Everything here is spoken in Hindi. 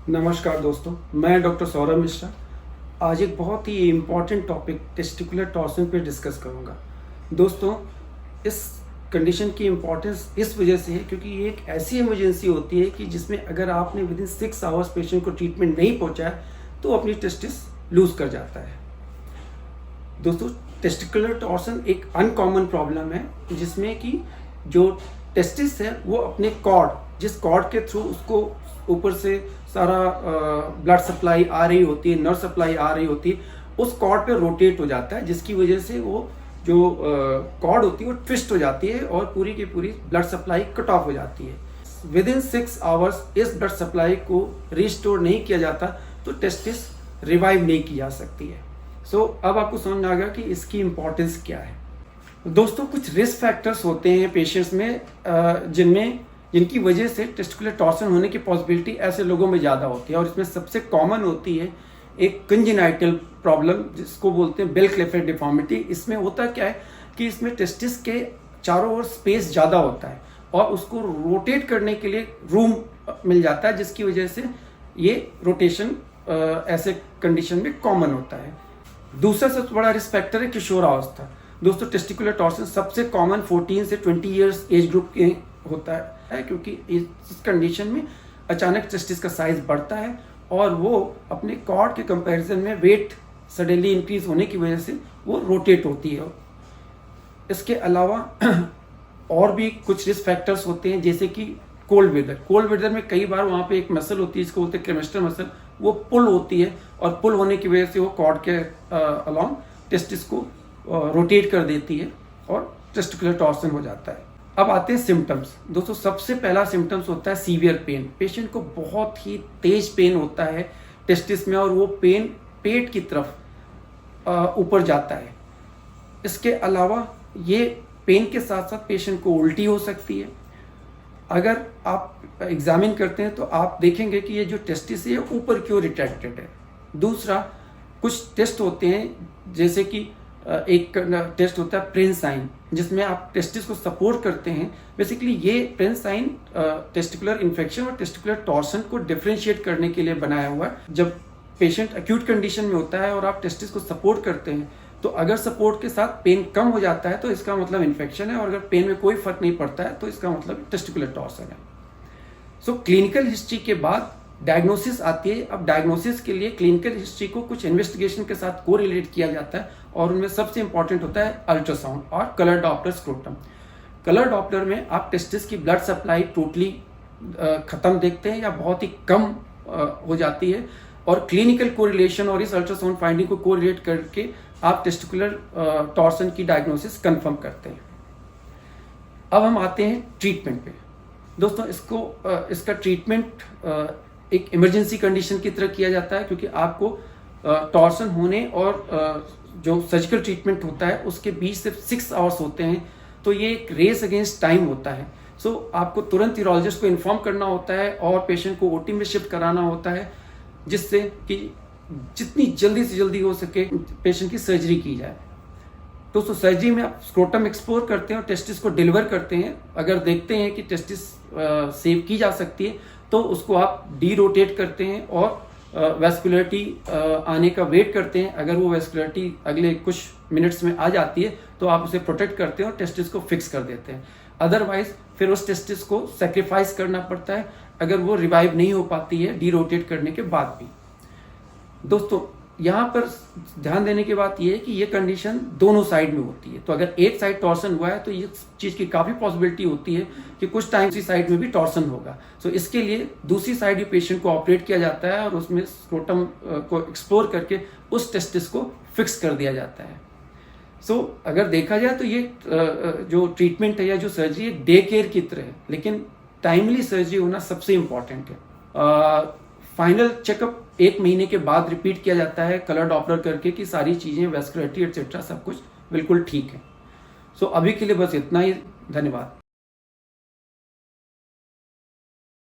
नमस्कार दोस्तों, मैं डॉक्टर सौरभ मिश्रा। आज एक बहुत ही इम्पॉर्टेंट टॉपिक टेस्टिकुलर टॉर्सन पे डिस्कस करूंगा। दोस्तों, इस कंडीशन की इम्पोर्टेंस इस वजह से है क्योंकि ये एक ऐसी इमरजेंसी होती है कि जिसमें अगर आपने विदिन 6 आवर्स पेशेंट को ट्रीटमेंट नहीं पहुंचाया तो अपनी टेस्टिस लूज कर जाता है। दोस्तों, टेस्टिकुलर टॉर्सन एक अनकॉमन प्रॉब्लम है जिसमें कि जो टेस्टिस है वो अपने कॉर्ड, जिस कॉर्ड के थ्रू उसको ऊपर से सारा ब्लड सप्लाई आ रही होती है, नर्व सप्लाई आ रही होती है, उस कॉर्ड पे रोटेट हो जाता है, जिसकी वजह से वो जो कॉर्ड होती है वो ट्विस्ट हो जाती है और पूरी की पूरी ब्लड सप्लाई कट ऑफ हो जाती है। विद इन 6 आवर्स इस ब्लड सप्लाई को रिस्टोर नहीं किया जाता तो टेस्टिस रिवाइव नहीं की जा सकती है। अब आपको समझ आ गया कि इसकी इम्पोर्टेंस क्या है। दोस्तों, कुछ रिस्क फैक्टर्स होते हैं पेशेंट्स में जिनकी वजह से टेस्टिकुलर टॉर्सन होने की पॉसिबिलिटी ऐसे लोगों में ज़्यादा होती है और इसमें सबसे कॉमन होती है एक कंजेनाइटल प्रॉब्लम जिसको बोलते हैं बेल क्लिफ्टन डिफॉर्मिटी। इसमें होता क्या है कि इसमें टेस्टिस के चारों ओर स्पेस ज़्यादा होता है और उसको रोटेट करने के लिए रूम मिल जाता है, जिसकी वजह से ये रोटेशन ऐसे कंडीशन में कॉमन होता है। दूसरा सबसे बड़ा रिस्क फैक्टर है किशोरावस्था। दोस्तों, टेस्टिकुलर टॉर्सन सबसे कॉमन 14 से 20 ईयर्स एज ग्रुप के होता है क्योंकि इस कंडीशन में अचानक टेस्टिस का साइज बढ़ता है और वो अपने कॉर्ड के कंपैरिजन में वेट सडनली इंक्रीज होने की वजह से वो रोटेट होती है। इसके अलावा और भी कुछ रिस्क फैक्टर्स होते हैं जैसे कि कोल्ड वेदर में कई बार वहाँ पे एक मसल होती है जिसको बोलते हैं क्रेमेस्टर मसल, वो पुल होती है और पुल होने की वजह से वो कॉर्ड के अलॉन्ग टेस्टिस को रोटेट कर देती है और टेस्टिकुलर टॉर्सन हो जाता है। अब आते हैं सिम्टम्स। दोस्तों, सबसे पहला सिम्टम्स होता है सीवियर पेन। पेशेंट को बहुत ही तेज पेन होता है टेस्टिस में और वो पेन पेट की तरफ ऊपर जाता है। इसके अलावा ये पेन के साथ साथ पेशेंट को उल्टी हो सकती है। अगर आप एग्जामिन करते हैं तो आप देखेंगे कि ये जो टेस्टिस है ऊपर की ओर रिट्रैक्टेड है। दूसरा, कुछ टेस्ट होते हैं जैसे कि एक टेस्ट होता है प्रेनसाइन, जिसमें आप टेस्टिस को सपोर्ट करते हैं। बेसिकली ये प्रेनसाइन टेस्टिकुलर इन्फेक्शन और टेस्टिकुलर टॉर्सन को डिफरेंशिएट करने के लिए बनाया हुआ है। जब पेशेंट एक्यूट कंडीशन में होता है और आप टेस्टिस को सपोर्ट करते हैं तो अगर सपोर्ट के साथ पेन कम हो जाता है तो इसका मतलब इन्फेक्शन है और अगर पेन में कोई फर्क नहीं पड़ता है तो इसका मतलब टेस्टिकुलर टॉर्सन है। क्लिनिकल हिस्ट्री के बाद डायग्नोसिस आती है। अब डायग्नोसिस के लिए क्लिनिकल हिस्ट्री को कुछ इन्वेस्टिगेशन के साथ कोरिलेट किया जाता है और उनमें सबसे इंपॉर्टेंट होता है अल्ट्रासाउंड और colour Doppler scrotum. Colour Doppler में आप टेस्टिस की ब्लड सप्लाई टोटली खत्म देखते हैं या बहुत ही कम हो जाती है और क्लिनिकल कोरिलेशन और इस अल्ट्रासाउंड फाइंडिंग को कोरिलेट करके आप टेस्टिकुलर टॉर्सन की डायग्नोसिस कंफर्म करते हैं। अब हम आते हैं ट्रीटमेंट पे। दोस्तों, इसका ट्रीटमेंट एक इमरजेंसी कंडीशन की तरह किया जाता है क्योंकि आपको टॉर्सन होने और जो सर्जिकल ट्रीटमेंट होता है उसके बीच सिर्फ 6 आवर्स होते हैं, तो ये एक रेस अगेंस्ट टाइम होता है। आपको तुरंत यूरोलॉजिस्ट को इन्फॉर्म करना होता है और पेशेंट को ओटी में शिफ्ट कराना होता है जिससे कि जितनी जल्दी से जल्दी हो सके पेशेंट की सर्जरी की जाए। दोस्तों, सर्जरी में आप स्क्रोटम एक्सप्लोर करते हैं और टेस्टिस को डिलीवर करते हैं। अगर देखते हैं कि टेस्टिस सेव की जा सकती है तो उसको आप डी रोटेट करते हैं और वेस्कुलरिटी आने का वेट करते हैं। अगर वो वेस्कुलरिटी अगले कुछ मिनट्स में आ जाती है तो आप उसे प्रोटेक्ट करते हैं और टेस्टिस को फिक्स कर देते हैं। अदरवाइज फिर उस टेस्टिस को सेक्रीफाइस करना पड़ता है अगर वो रिवाइव नहीं हो पाती है डी रोटेट करने के बाद भी। दोस्तों, यहाँ पर ध्यान देने की बात यह है कि ये कंडीशन दोनों साइड में होती है। तो अगर एक साइड टॉर्सन हुआ है तो ये चीज़ की काफ़ी पॉसिबिलिटी होती है कि कुछ टाइम दूसरी साइड में भी टॉर्सन होगा। इसके लिए दूसरी साइड भी पेशेंट को ऑपरेट किया जाता है और उसमें स्क्रोटम को एक्सप्लोर करके उस टेस्टिस को फिक्स कर दिया जाता है। अगर देखा जाए तो ये जो ट्रीटमेंट है या जो सर्जरी है डे केयर की तरह है, लेकिन टाइमली सर्जरी होना सबसे इम्पॉर्टेंट है। फाइनल चेकअप 1 महीने के बाद रिपीट किया जाता है कलर डॉपलर करके कि सारी चीज़ें वेस्कुलरिटी एटसेट्रा सब कुछ बिल्कुल ठीक है। अभी के लिए बस इतना ही। धन्यवाद।